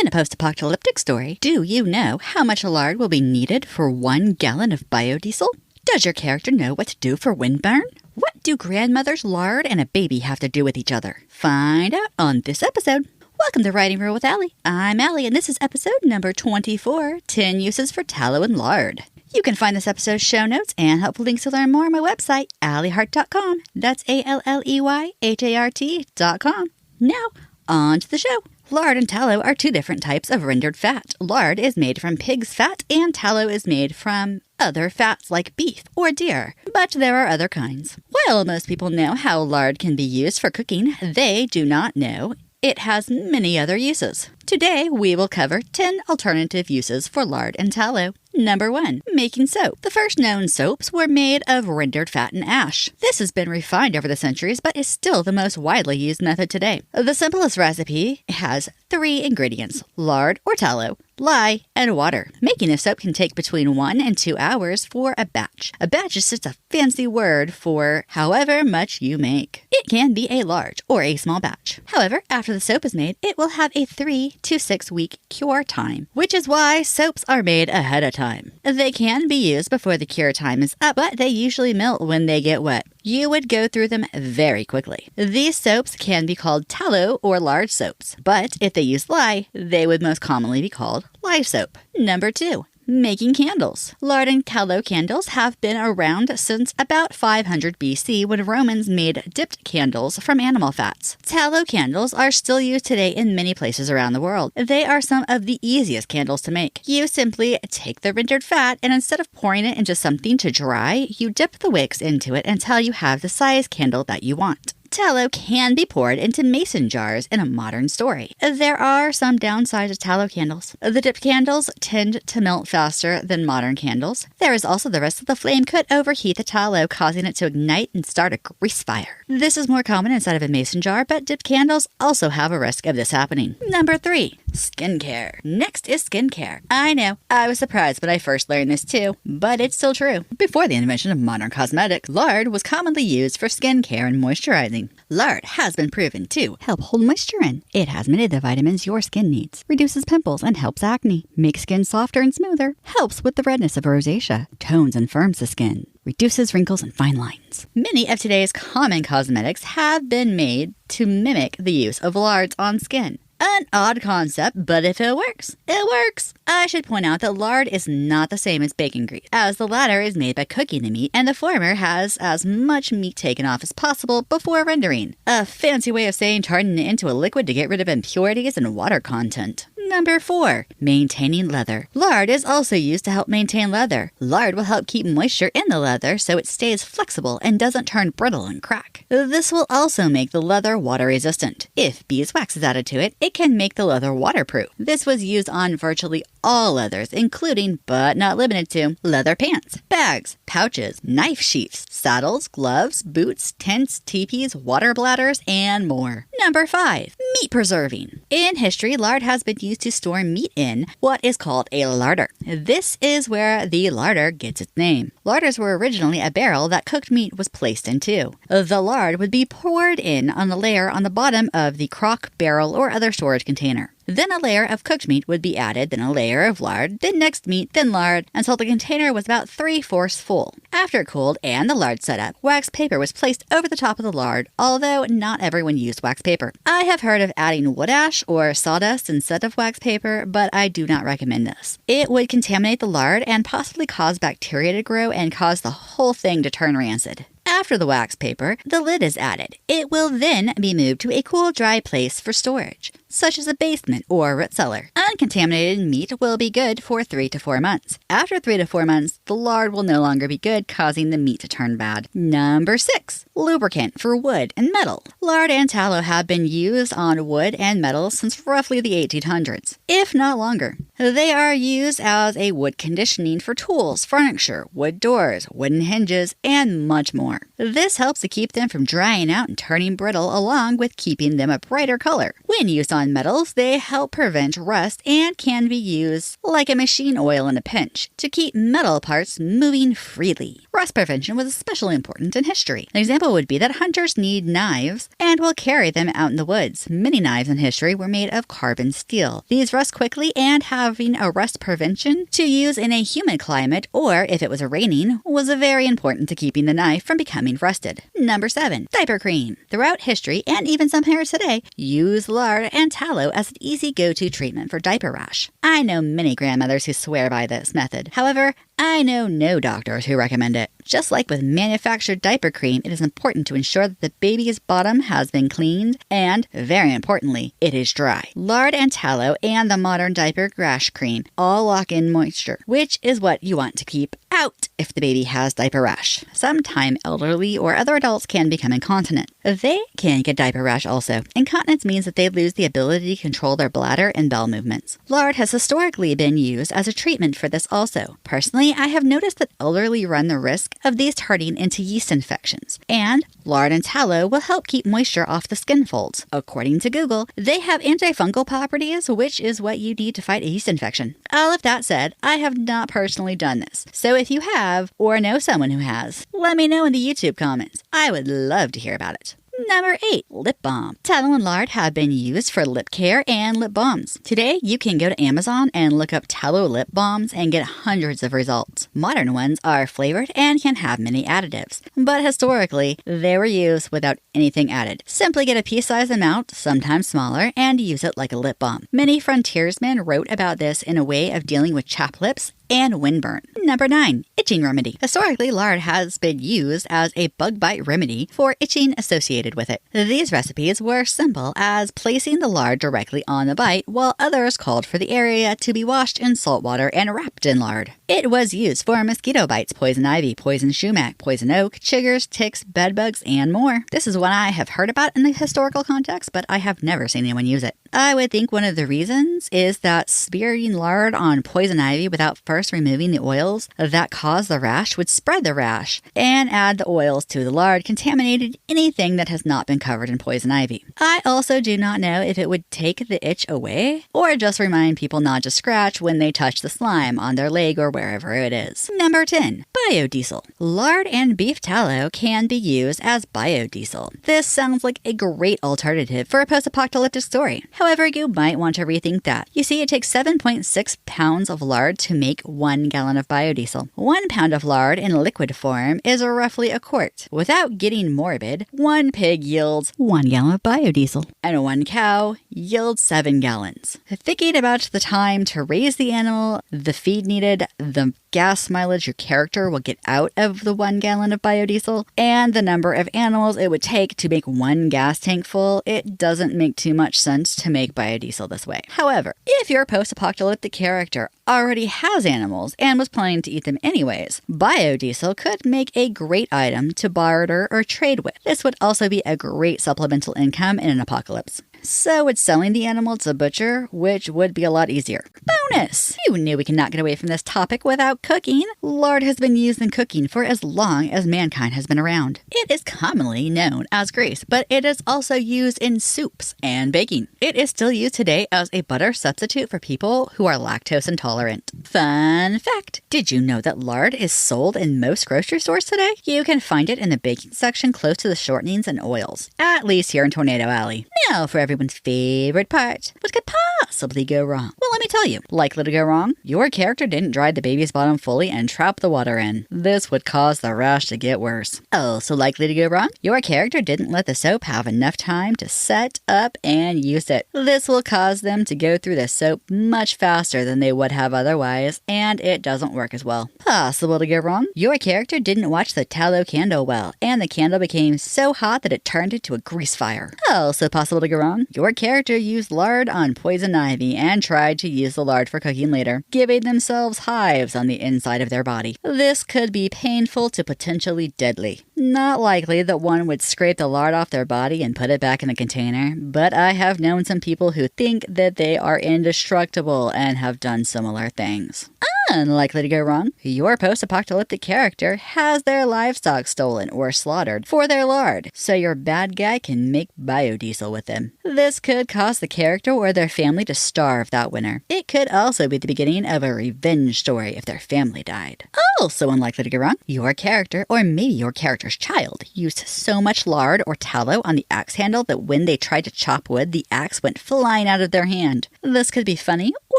In a post-apocalyptic story, do you know how much lard will be needed for 1 gallon of biodiesel? Does your character know what to do for windburn? What do grandmother's lard and a baby have to do with each other? Find out on this episode. Welcome to Writing Room with Allie. I'm Allie, and this is episode number 24, 10 Uses for Tallow and Lard. You can find this episode's show notes and helpful links to learn more on my website, AllieHart.com. That's ALLEYHART.com. Now, on to the show. Lard and tallow are two different types of rendered fat. Lard is made from pig's fat, and tallow is made from other fats like beef or deer. But there are other kinds. While most people know how lard can be used for cooking, they do not know it has many other uses. Today, we will cover 10 alternative uses for lard and tallow. Number 1. Making soap. The first known soaps were made of rendered fat and ash. This has been refined over the centuries, but is still the most widely used method today. The simplest recipe has 3 ingredients: lard or tallow, lye, and water. Making a soap can take between 1 and 2 hours for a batch. A batch is just a fancy word for however much you make. It can be a large or a small batch. However, after the soap is made, it will have a 3 to 6 week cure time, which is why soaps are made ahead of time. They can be used before the cure time is up, but they usually melt when they get wet. You would go through them very quickly. These soaps can be called tallow or lard soaps, but if they use lye, they would most commonly be called lye soap. Number 2. Making candles. Lard and tallow candles have been around since about 500 BC when Romans made dipped candles from animal fats. Tallow candles are still used today in many places around the world. They are some of the easiest candles to make. You simply take the rendered fat and instead of pouring it into something to dry, you dip the wicks into it until you have the size candle that you want. Tallow can be poured into mason jars in a modern story. There are some downsides to tallow candles. The dipped candles tend to melt faster than modern candles. There is also the risk that the flame could overheat the tallow, causing it to ignite and start a grease fire. This is more common inside of a mason jar, but dipped candles also have a risk of this happening. Number 3. Skincare. Next is skincare. I know, I was surprised when I first learned this too, but it's still true. Before the invention of modern cosmetics, lard was commonly used for skincare and moisturizing. Lard has been proven to help hold moisture in. It has many of the vitamins your skin needs, reduces pimples and helps acne, makes skin softer and smoother, helps with the redness of rosacea, tones and firms the skin, reduces wrinkles and fine lines. Many of today's common cosmetics have been made to mimic the use of lards on skin. An odd concept, but if it works, it works. I should point out that lard is not the same as bacon grease, as the latter is made by cooking the meat, and the former has as much meat taken off as possible before rendering. A fancy way of saying turning it into a liquid to get rid of impurities and water content. Number 4. Maintaining leather. Lard is also used to help maintain leather. Lard will help keep moisture in the leather so it stays flexible and doesn't turn brittle and crack. This will also make the leather water resistant. If beeswax is added to it, it can make the leather waterproof. This was used on virtually all leathers, including, but not limited to, leather pants, bags, pouches, knife sheaths, saddles, gloves, boots, tents, teepees, water bladders, and more. Number 5. Meat preserving. In history, lard has been used to store meat in what is called a larder. This is where the larder gets its name. Larders were originally a barrel that cooked meat was placed into. The lard would be poured in on a layer on the bottom of the crock, barrel, or other storage container. Then a layer of cooked meat would be added, then a layer of lard, then next meat, then lard, until the container was about 3/4 full. After it cooled and the lard set up, wax paper was placed over the top of the lard, although not everyone used wax paper. I have heard of adding wood ash or sawdust instead of wax paper, but I do not recommend this. It would contaminate the lard and possibly cause bacteria to grow and cause the whole thing to turn rancid. After the wax paper, the lid is added. It will then be moved to a cool, dry place for storage, such as a basement or root cellar. Uncontaminated meat will be good for 3 to 4 months. After 3 to 4 months, the lard will no longer be good, causing the meat to turn bad. Number 6. Lubricant for wood and metal. Lard and tallow have been used on wood and metal since roughly the 1800s, if not longer. They are used as a wood conditioning for tools, furniture, wood doors, wooden hinges, and much more. This helps to keep them from drying out and turning brittle, along with keeping them a brighter color. When used on metals, they help prevent rust and can be used like a machine oil in a pinch to keep metal parts moving freely. Rust prevention was especially important in history. An example would be that hunters need knives and will carry them out in the woods. Many knives in history were made of carbon steel. These rust quickly, and having a rust prevention to use in a humid climate, or if it was raining, was very important to keeping the knife from becoming rusted. Number 7. Diaper cream. Throughout history, and even some parents today, use lard and tallow as an easy go-to treatment for diaper rash. I know many grandmothers who swear by this method. However, I know no doctors who recommend it. Just like with manufactured diaper cream, it is important to ensure that the baby's bottom has been cleaned and, very importantly, it is dry. Lard and tallow and the modern diaper rash cream all lock in moisture, which is what you want to keep out if the baby has diaper rash. Sometimes elderly or other adults can become incontinent. They can get diaper rash also. Incontinence means that they lose the ability to control their bladder and bowel movements. Lard has historically been used as a treatment for this also. Personally, I have noticed that elderly run the risk of these turning into yeast infections, and lard and tallow will help keep moisture off the skin folds. According to Google, they have antifungal properties, which is what you need to fight a yeast infection. All of that said, I have not personally done this, so if you have, or know someone who has, let me know in the YouTube comments. I would love to hear about it. Number 8. Lip balm. Tallow and lard have been used for lip care and lip balms. Today, you can go to Amazon and look up tallow lip balms and get hundreds of results. Modern ones are flavored and can have many additives, but historically, they were used without anything added. Simply get a pea-sized amount, sometimes smaller, and use it like a lip balm. Many frontiersmen wrote about this in a way of dealing with chapped lips and windburn. Number 9. Itching remedy. Historically, lard has been used as a bug bite remedy for itching associated with it. These recipes were simple as placing the lard directly on the bite, while others called for the area to be washed in salt water and wrapped in lard. It was used for mosquito bites, poison ivy, poison sumac, poison oak, chiggers, ticks, bedbugs, and more. This is one I have heard about in the historical context, but I have never seen anyone use it. I would think one of the reasons is that smearing lard on poison ivy without first removing the oils that cause the rash would spread the rash, and add the oils to the lard contaminated anything that has not been covered in poison ivy. I also do not know if it would take the itch away, or just remind people not to scratch when they touch the slime on their leg or wherever it is. Number 10. Biodiesel. Lard and beef tallow can be used as biodiesel. This sounds like a great alternative for a post-apocalyptic story. However, you might want to rethink that. You see, it takes 7.6 pounds of lard to make 1 gallon of biodiesel. 1 pound of lard in liquid form is roughly a quart. Without getting morbid, 1 pig yields 1 gallon of biodiesel, and 1 cow yields 7 gallons. Thinking about the time to raise the animal, the feed needed, the gas mileage your character will get out of the 1 gallon of biodiesel, and the number of animals it would take to make 1 gas tank full, it doesn't make too much sense to make biodiesel this way. However, if your post-apocalyptic character already has animals and was planning to eat them anyways, biodiesel could make a great item to barter or trade with. This would also be a great supplemental income in an apocalypse. So would selling the animal to a butcher, which would be a lot easier. Bonus! You knew we cannot get away from this topic without cooking. Lard has been used in cooking for as long as mankind has been around. It is commonly known as grease, but it is also used in soups and baking. It is still used today as a butter substitute for people who are lactose intolerant. Fun fact! Did you know that lard is sold in most grocery stores today? You can find it in the baking section close to the shortenings and oils, at least here in Tornado Alley. Now for everyone's favorite part. What could possibly go wrong? Well, let me tell you. Likely to go wrong? Your character didn't dry the baby's bottom fully and trap the water in. This would cause the rash to get worse. Also likely to go wrong? Your character didn't let the soap have enough time to set up and use it. This will cause them to go through the soap much faster than they would have otherwise, and it doesn't work as well. Possible to go wrong? Your character didn't watch the tallow candle well, and the candle became so hot that it turned into a grease fire. Also possible to go wrong? Your character used lard on poison ivy and tried to use the lard for cooking later, giving themselves hives on the inside of their body. This could be painful to potentially deadly. Not likely that one would scrape the lard off their body and put it back in a container, but I have known some people who think that they are indestructible and have done similar things. Unlikely to go wrong, your post-apocalyptic character has their livestock stolen or slaughtered for their lard, so your bad guy can make biodiesel with them. This could cause the character or their family to starve that winter. It could also be the beginning of a revenge story if their family died. Also unlikely to go wrong, your character, or maybe your character's child, used so much lard or tallow on the axe handle that when they tried to chop wood, the axe went flying out of their hand. This could be funny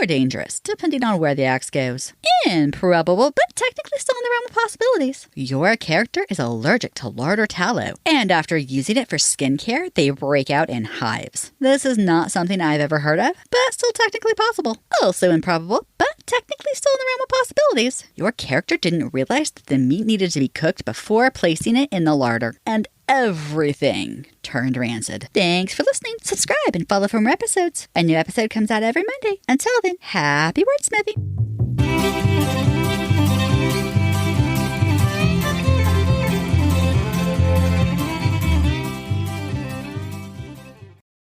or dangerous, depending on where the axe goes. Improbable, but technically still in the realm of possibilities. Your character is allergic to lard or tallow, and after using it for skincare, they break out in hives. This is not something I've ever heard of, but still technically possible. Also improbable, but technically still in the realm of possibilities. Your character didn't realize that the meat needed to be cooked before placing it in the larder, and everything turned rancid. Thanks for listening. Subscribe and follow for more episodes. A new episode comes out every Monday. Until then, happy wordsmithing.